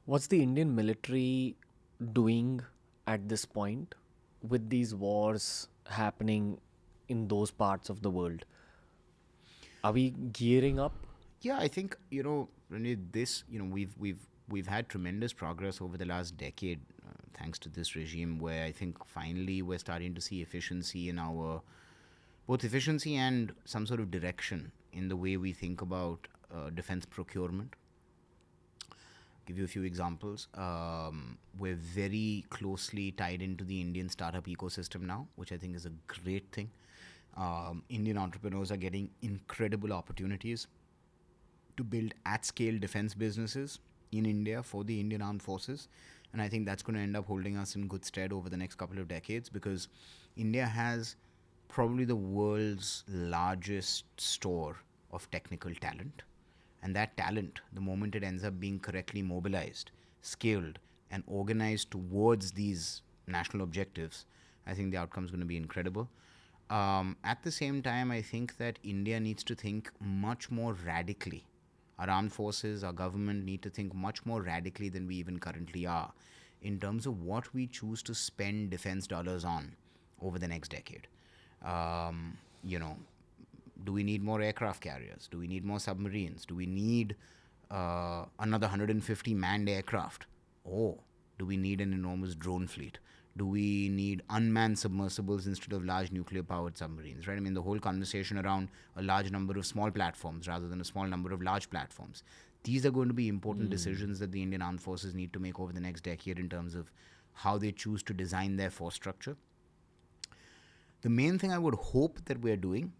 What's the Indian military doing at this point with these wars happening in those parts of the world? Are we gearing up? Yeah, I think Renee, this we've had tremendous progress over the last decade, thanks to this regime. Where I think finally we're starting to see efficiency in our both efficiency and some sort of direction in the way we think about defense procurement. Give you a few examples. We're very closely tied into the Indian startup ecosystem now, which I think is a great thing. Indian entrepreneurs are getting incredible opportunities to build at scale defense businesses in India for the Indian Armed Forces. And I think that's going to end up holding us in good stead over the next couple of decades, because India has probably the world's largest store of technical talent. And that talent, the moment it ends up being correctly mobilized, scaled, and organized towards these national objectives, I think the outcome is going to be incredible. At the same time, I think that India needs to think much more radically. Our armed forces, our government need to think much more radically than we even currently are in terms of what we choose to spend defense dollars on over the next decade. Um, you know, do we need more aircraft carriers? Do we need more submarines? Do we need another 150 manned aircraft? Oh, do we need an enormous drone fleet? Do we need unmanned submersibles instead of large nuclear powered submarines, right? I mean, the whole conversation around a large number of small platforms rather than a small number of large platforms. These are going to be important decisions that the Indian Armed Forces need to make over the next decade in terms of how they choose to design their force structure. The main thing I would hope that we're doing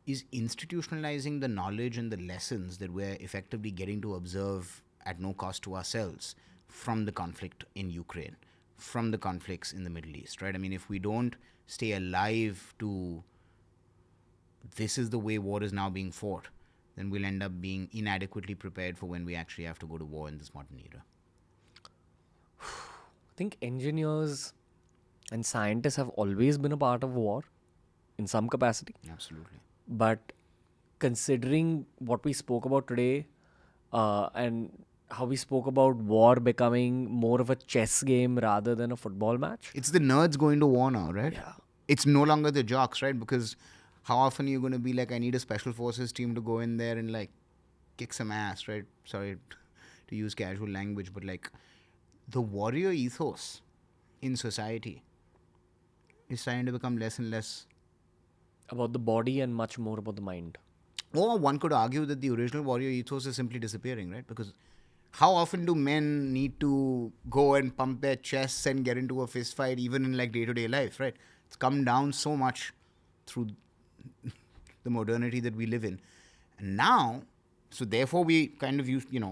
is institutionalizing the knowledge and the lessons that we're effectively getting to observe at no cost to ourselves from the conflict in Ukraine, from the conflicts in the Middle East, right? I mean, if we don't stay alive to this is the way war is now being fought, then we'll end up being inadequately prepared for when we actually have to go to war in this modern era. I think engineers and scientists have always been a part of war in some capacity. Absolutely. But considering what we spoke about today and how we spoke about war becoming more of a chess game rather than a football match. It's the nerds going to war now, right? Yeah. It's no longer the jocks, right? Because how often are you going to be like, I need a special forces team to go in there and like kick some ass, right? Sorry to use casual language, but like the warrior ethos in society is starting to become less and less. About the body and much more about the mind. Or one could argue that the original warrior ethos is simply disappearing, right? Because how often do men need to go and pump their chests and get into a fist fight even in like day-to-day life, right? It's come down so much through the modernity that we live in. And now, so therefore we kind of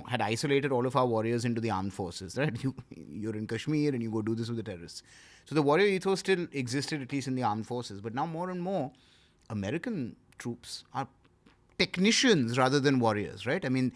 had isolated all of our warriors into the armed forces, right? You're in Kashmir and you go do this with the terrorists. So the warrior ethos still existed, at least in the armed forces. But now more and more, American troops are technicians rather than warriors, right? I mean,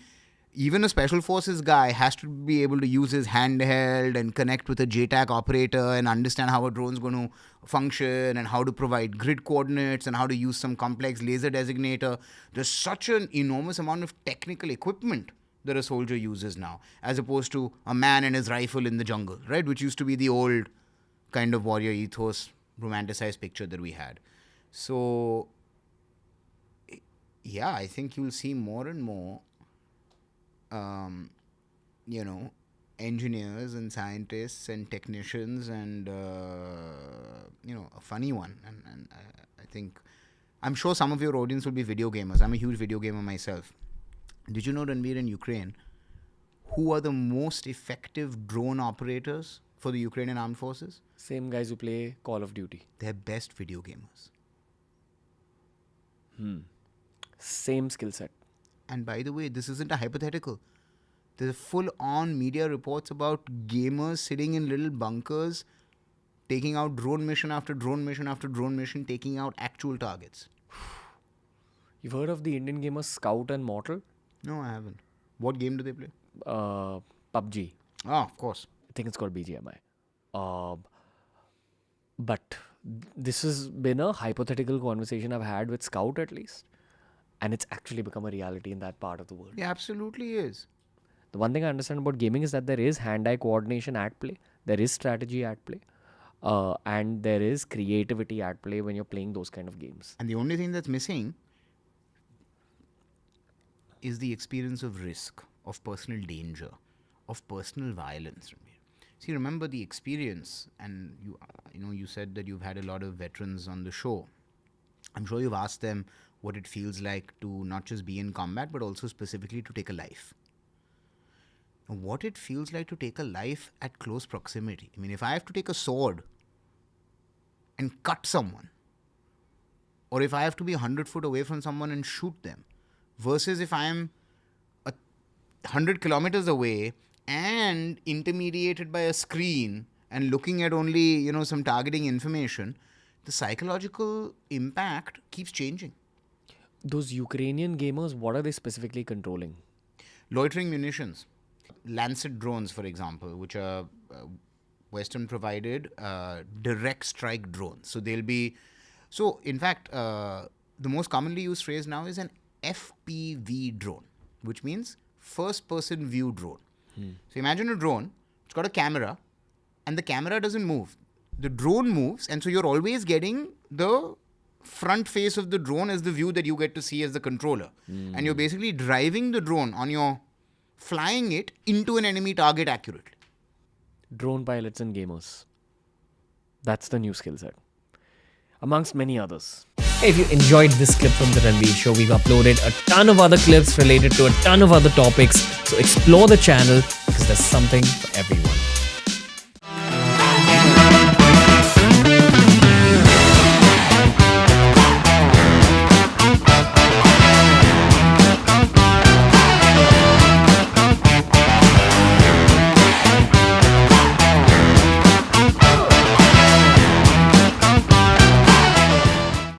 even a special forces guy has to be able to use his handheld and connect with a JTAC operator and understand how a drone's going to function and how to provide grid coordinates and how to use some complex laser designator. There's such an enormous amount of technical equipment that a soldier uses now, as opposed to a man and his rifle in the jungle, right? Which used to be the old kind of warrior ethos, romanticized picture that we had. So, yeah, I think you'll see more and more um, engineers and scientists and technicians and, a funny one. And I think, I'm sure some of your audience will be video gamers. I'm a huge video gamer myself. Did you know, Ranveer, in Ukraine, who are the most effective drone operators for the Ukrainian armed forces? Same guys who play Call of Duty. They're best video gamers. Same skill set. And by the way, this isn't a hypothetical. There's full on media reports about gamers sitting in little bunkers, taking out drone mission after drone mission after drone mission, taking out actual targets. You've heard of the Indian gamers Scout and Mortal? No, I haven't. What game do they play? PUBG. Ah, of course. I think it's called BGMI. But this has been a hypothetical conversation I've had with Scout at least. And it's actually become a reality in that part of the world. It absolutely is. The one thing I understand about gaming is that there is hand-eye coordination at play, there is strategy at play, and there is creativity at play when you're playing those kind of games. And the only thing that's missing is the experience of risk, of personal danger, of personal violence. See, remember the experience, and you said that you've had a lot of veterans on the show. I'm sure you've asked them what it feels like to not just be in combat, but also specifically to take a life. And what it feels like to take a life at close proximity. I mean, if I have to take a sword and cut someone, or if I have to be 100 foot away from someone and shoot them, versus if I am 100 kilometers away and intermediated by a screen and looking at only, some targeting information, the psychological impact keeps changing. Those Ukrainian gamers, what are they specifically controlling? Loitering munitions. Lancet drones, for example, which are Western provided direct strike drones. So they'll be... So, in fact, the most commonly used phrase now is an FPV drone, which means first person view drone. So imagine a drone, it's got a camera, and the camera doesn't move. The drone moves, and so you're always getting the front face of the drone as the view that you get to see as the controller. And you're basically driving the drone on your... flying it into an enemy target accurately. Drone pilots and gamers. That's the new skill set. Amongst many others. Hey, if you enjoyed this clip from The Ranveer Show, we've uploaded a ton of other clips related to a ton of other topics. So explore the channel because there's something for everyone.